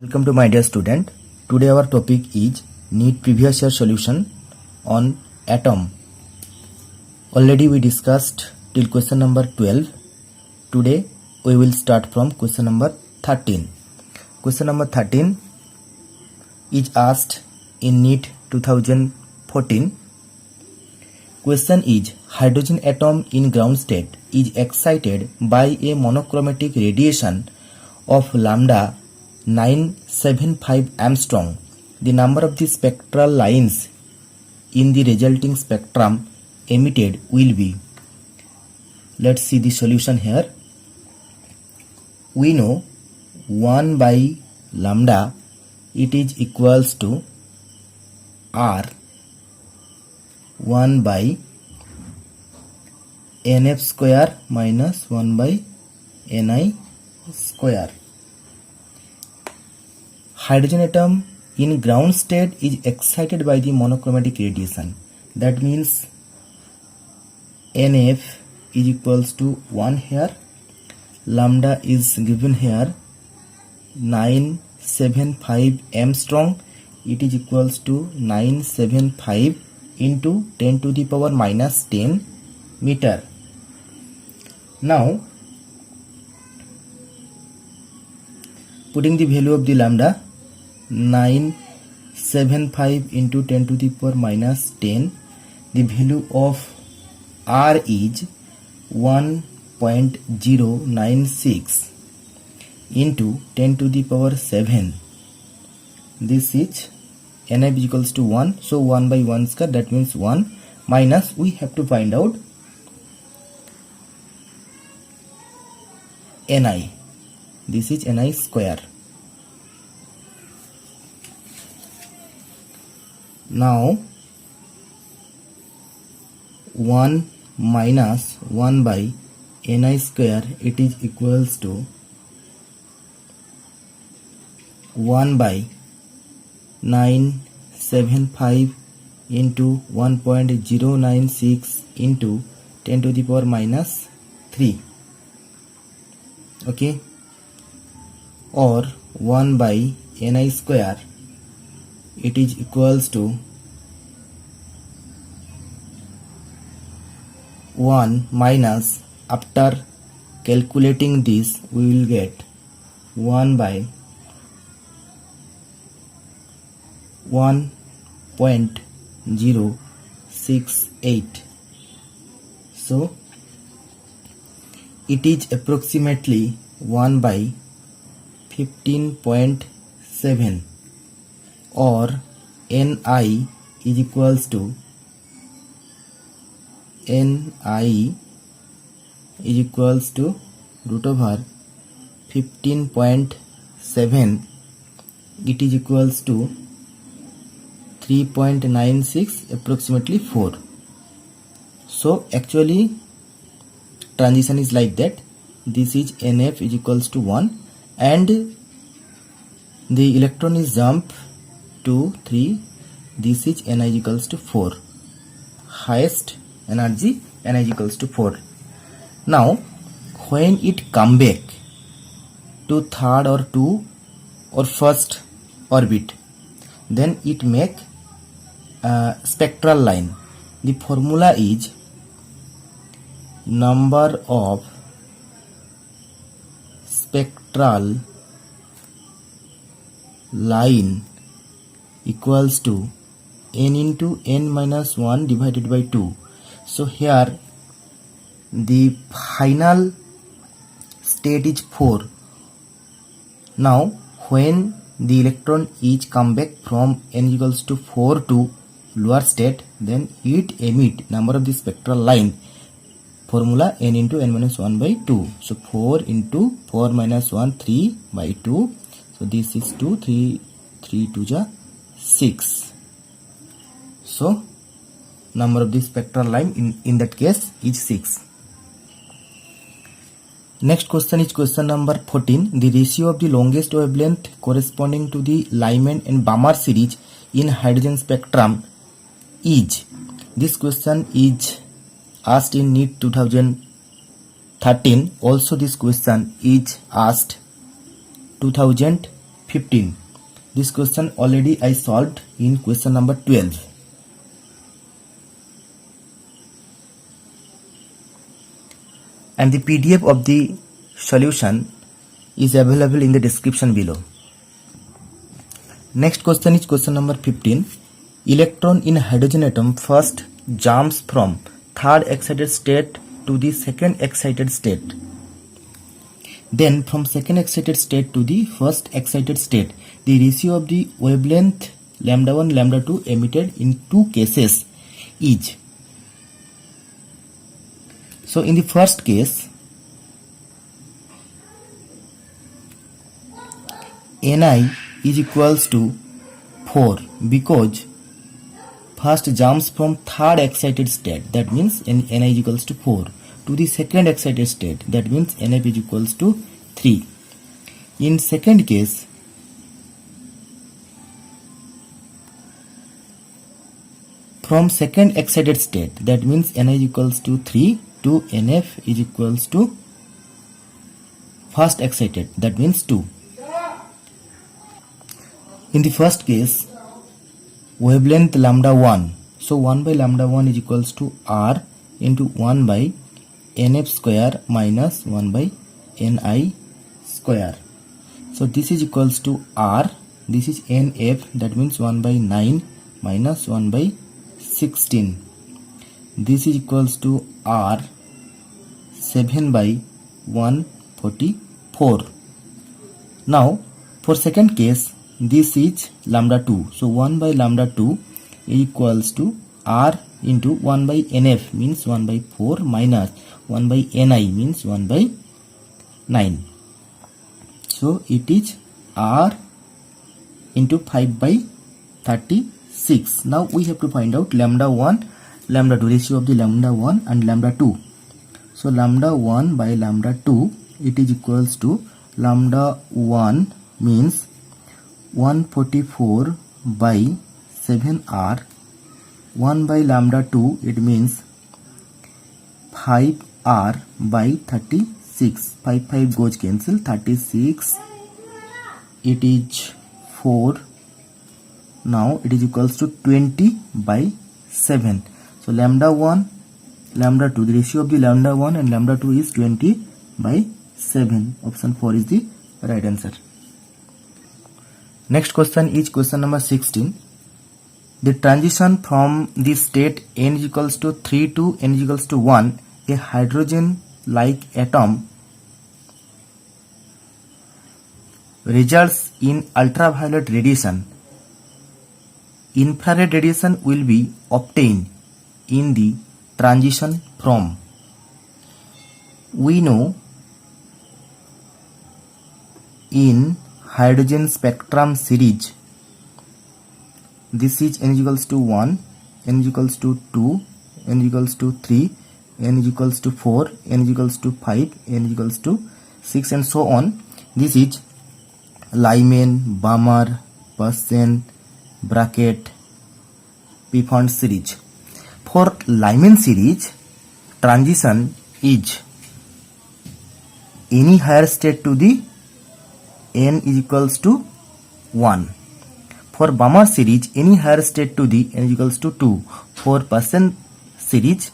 Welcome to my dear student. Today our topic is NEET previous year solution on atom. Already we discussed till question number 12. Today we will start from question number 13. Question number 13 is asked in NEET 2014. Question is hydrogen atom in ground state is excited by a monochromatic radiation of lambda 975 Armstrong. The number of the spectral lines in the resulting spectrum emitted will be. Let's see the solution here. We know 1 by lambda, it is equals to R 1 by NF square minus 1 by NI square. Hydrogen atom in ground state is excited by the monochromatic radiation. That means NF is equals to 1 here. Lambda is given here 975 Armstrong. It is equals to 975 into 10 to the power minus 10 meter. Now putting the value of the lambda 975 into 10 to the power minus 10, the value of R is 1.096 into 10 to the power 7. This is NF is equals to 1, so 1 by 1 square, that means 1 minus, we have to find out Ni. This is Ni square. Now 1 minus 1 by Ni square, it is equals to 1 by 975 into 1.096 into 10 to the power minus 3. Okay, or 1 by Ni square, it is equals to 1 minus, after calculating this we will get 1 by 1.068. So it is approximately 1 by 15.7, or Ni is equals to root over 15.7, it is equals to 3.96, approximately 4. So actually transition is like that. This is NF is equals to 1 and the electron is jump to 3. This is Ni is equals to 4. Highest energy Ni is equals to 4. Now when it come back to third or first orbit, then it make a spectral line. The formula is number of spectral line equals to n into n minus 1 divided by 2. So here the final state is 4. Now when the electron is come back from n equals to 4 to lower state, then it emit number of the spectral line, formula n into n minus 1 by 2. So 4 into 4 minus 1, 3 by 2. So this is 2, 3 to the 6. So number of the spectral line in that case is 6. Next question is question number 14. The ratio of the longest wavelength corresponding to the Lyman and Balmer series in hydrogen spectrum is. This question is asked in NEET 2013. Also this question is asked 2015. 15. This question already I solved in question number 12. And the PDF of the solution is available in the description below. Next question is question number 15. Electron in hydrogen atom first jumps from third excited state to the second excited state. Then from second excited state to the first excited state, the ratio of the wavelength lambda 1 lambda 2 emitted in two cases is. So in the first case, Ni is equals to 4 because first jumps from third excited state, that means Ni is equals to 4, to the second excited state, that means Nf is equals to 3. In second case, from second excited state, that means Ni is equals to 3 to Nf is equals to first excited, that means 2. In the first case, wavelength lambda 1, so 1 by lambda 1 is equals to R into 1 by Nf square minus 1 by Ni square. So this is equals to R, this is Nf, that means 1 by 9 minus 1 by 16. This is equals to R 7 by 144. Now for second case, this is lambda 2. So 1 by lambda 2 equals to R into 1 by Nf means 1 by 4 minus 1 by Ni means 1 by 9. So it is R into 5 by 36. Now we have to find out lambda 1, lambda 2, ratio of the lambda 1 and lambda 2. So lambda 1 by lambda 2, it is equals to lambda 1 means 144 by 7R. 1 by lambda 2, it means 5R by 36. 5 goes cancel, 36. It is 4. Now it is equals to 20 by 7. So lambda 1, lambda 2, the ratio of the lambda 1 and lambda 2 is 20 by 7. Option 4 is the right answer. Next question is question number 16. The transition from the state n is equals to 3 to n is equals to 1, a hydrogen-like atom results in ultraviolet radiation. Infrared radiation will be obtained in the transition from. We know in hydrogen spectrum series, this is n is equals to 1, n is equals to 2, n is equals to 3, n is equals to 4, n is equals to 5, n is equals to 6 and so on. This is Lyman, Balmer, Paschen, Brackett, Pfund series. For Lyman series, transition is any higher state to the n is equals to 1. For Balmer series, any higher state to the n is equals to 2. For Paschen series,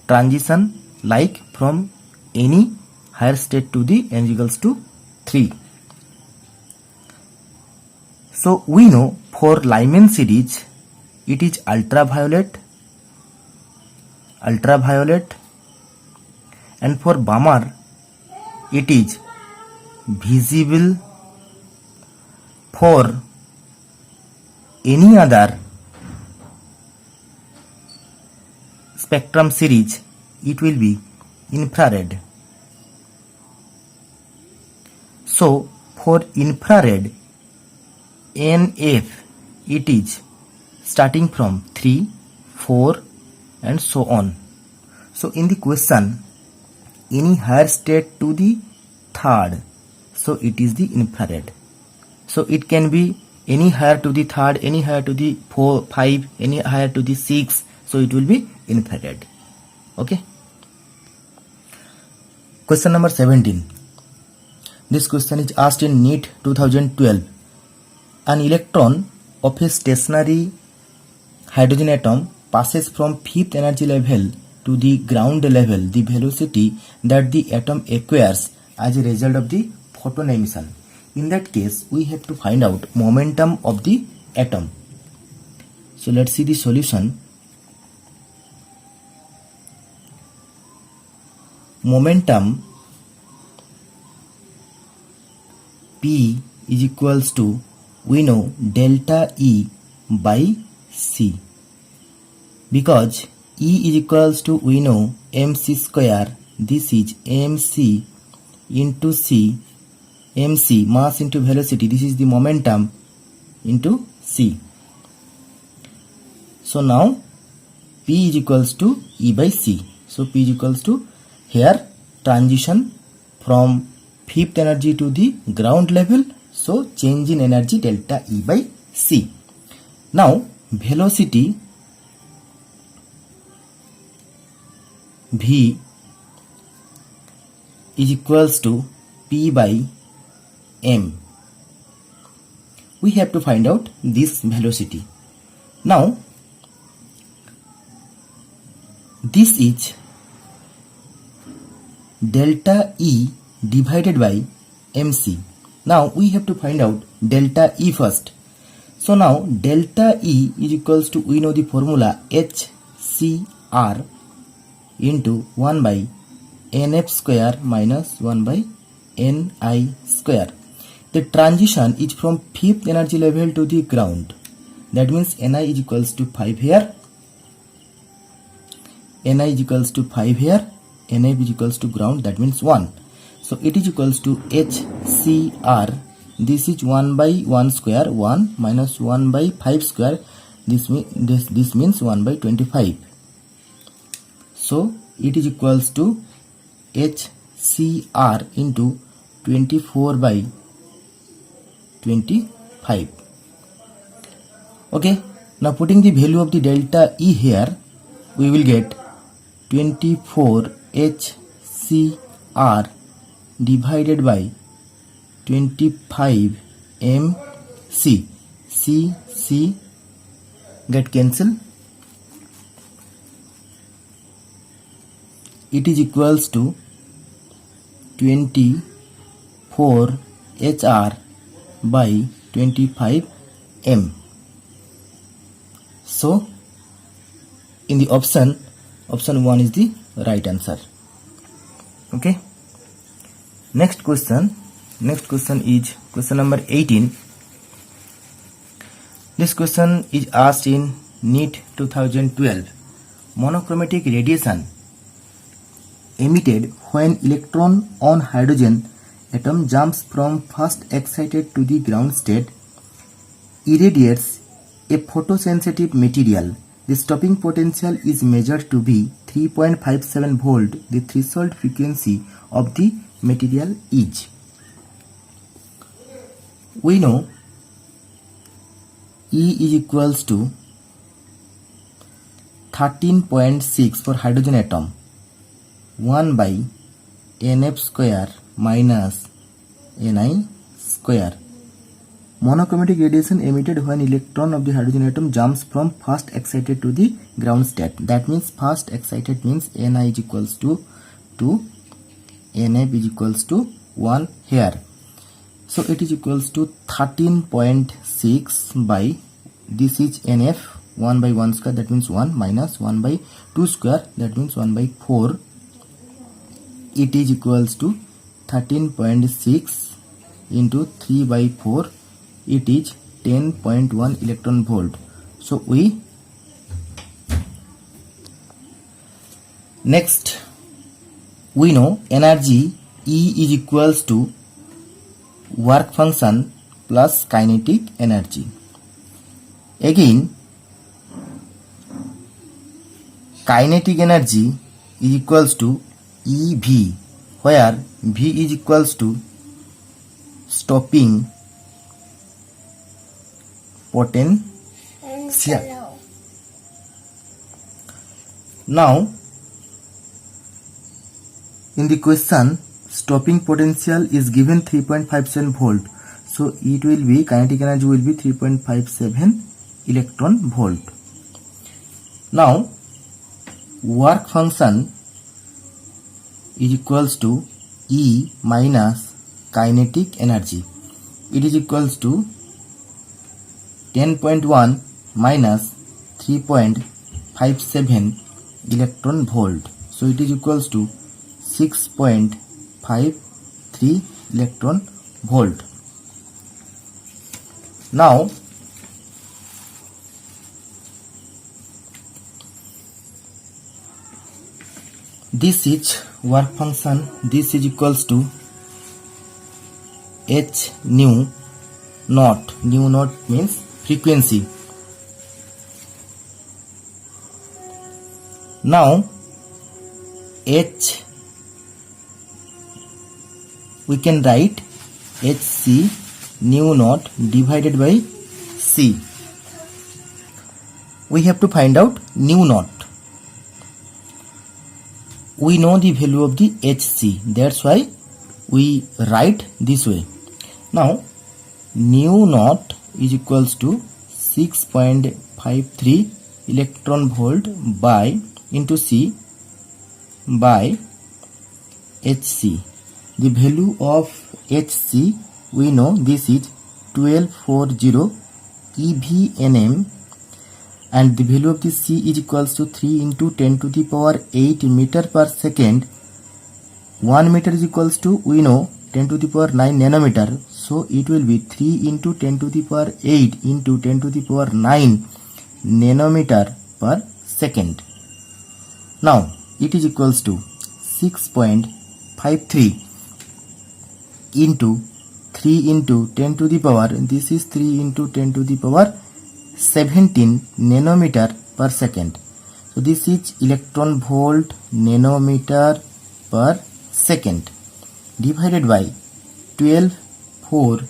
transition like from any higher state to the n is equals to 3. So we know for Lyman series, it is ultraviolet, and for Balmer, it is visible. For any other spectrum series, it will be infrared. So for infrared, NF, it is starting from 3, 4 and so on. So in the question, any higher state to the third, so it is the infrared. So it can be any higher to the third, any higher to the 4, 5, any higher to the 6, so it will be infrared. Okay. Question number 17. This question is asked in NEET 2012. An electron of a stationary hydrogen atom passes from fifth energy level to the ground level. The velocity that the atom acquires as a result of the photon emission. In that case, we have to find out momentum of the atom. So let's see the solution. Momentum P is equals to, we know, delta E by C, because E is equals to, we know, mc square. This is mc into c, mc mass into velocity. This is the momentum into c. So now P is equals to E by C. So P is equals to, here transition from fifth energy to the ground level, so change in energy delta E by C. Now velocity V is equals to P by M. We have to find out this velocity. Now this is delta E divided by mc. Now we have to find out delta E first. So now delta E is equals to, we know the formula, HCr into 1 by nf square minus 1 by ni square. The transition is from fifth energy level to the ground. That means ni is equals to 5 here, ni is equals to 5 here, nf is equals to ground, that means 1. So it is equals to HCr. This is 1 by 1 square, 1 minus 1 by 5 square. This means 1 by 25. So it is equals to HCr into 24 by 25. Okay. Now putting the value of the delta E here, we will get 24 HCr divided by 25 mc. C get cancel. It is equals to 24 hr by 25 m. So in the option 1 is the right answer. Okay. Next question is question number 18. This question is asked in NEET 2012. Monochromatic radiation emitted when electron on hydrogen atom jumps from first excited to the ground state irradiates a photosensitive material. The stopping potential is measured to be 3.57 volt. The threshold frequency of the material is. We know E is equals to 13.6 for hydrogen atom, 1 by nf square minus ni square. Monochromatic radiation emitted when electron of the hydrogen atom jumps from first excited to the ground state. That means first excited means ni is equals to 2, nf is equals to 1 here. So it is equals to 13.6 by, this is nf, 1 by 1 square, that means 1, minus 1 by 2 square, that means 1 by 4. It is equals to 13.6 into 3 by 4. It is 10.1 electron volt. So we know energy E is equals to work function plus kinetic energy. Again, kinetic energy is equals to EV, where V is equals to stopping potential. Now, in the question, stopping potential is given 3.57 volt. So it will be, kinetic energy will be 3.57 electron volt. Now work function is equals to E minus kinetic energy. It is equals to 10.1 minus 3.57 electron volt. So it is equals to 6.53 electron volt. Now this is work function. This is equals to h nu naught. Nu naught means frequency. Now h, we can write hc nu naught divided by c. We have to find out nu naught. We know the value of the hc, that's why we write this way. Now nu naught is equals to 6.53 electron volt by into c by hc. The value of hc, we know this is 1240 eVnm, and the value of the c is equals to 3 into 10 to the power 8 meter per second. 1 meter is equals to, we know, 10 to the power 9 nanometer. So it will be 3 into 10 to the power 8 into 10 to the power 9 nanometer per second. Now it is equals to 6.53 into 3 into 10 to the power, this is 3 into 10 to the power 17 nanometer per second. So this is electron volt nanometer per second divided by 1240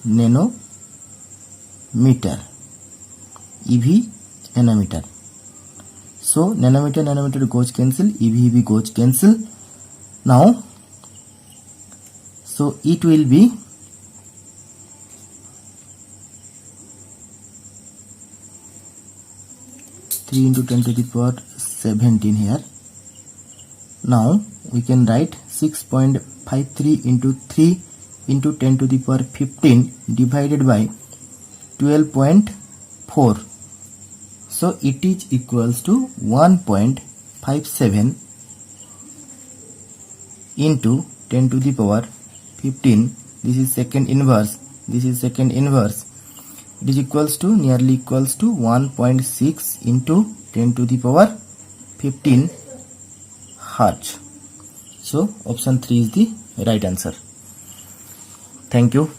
nanometer eV nanometer. So nanometer goes cancel, eV goes cancel. Now so it will be 3 into 10 to the power 17 here. Now we can write 6.53 into 3 into 10 to the power 15 divided by 12.4. So it is equals to 1.57 into 10 to the power 15. This is second inverse. This is second inverse. It is equals to, nearly equals to 1.6 into 10 to the power 15 Hertz. So option 3 is the right answer. Thank you.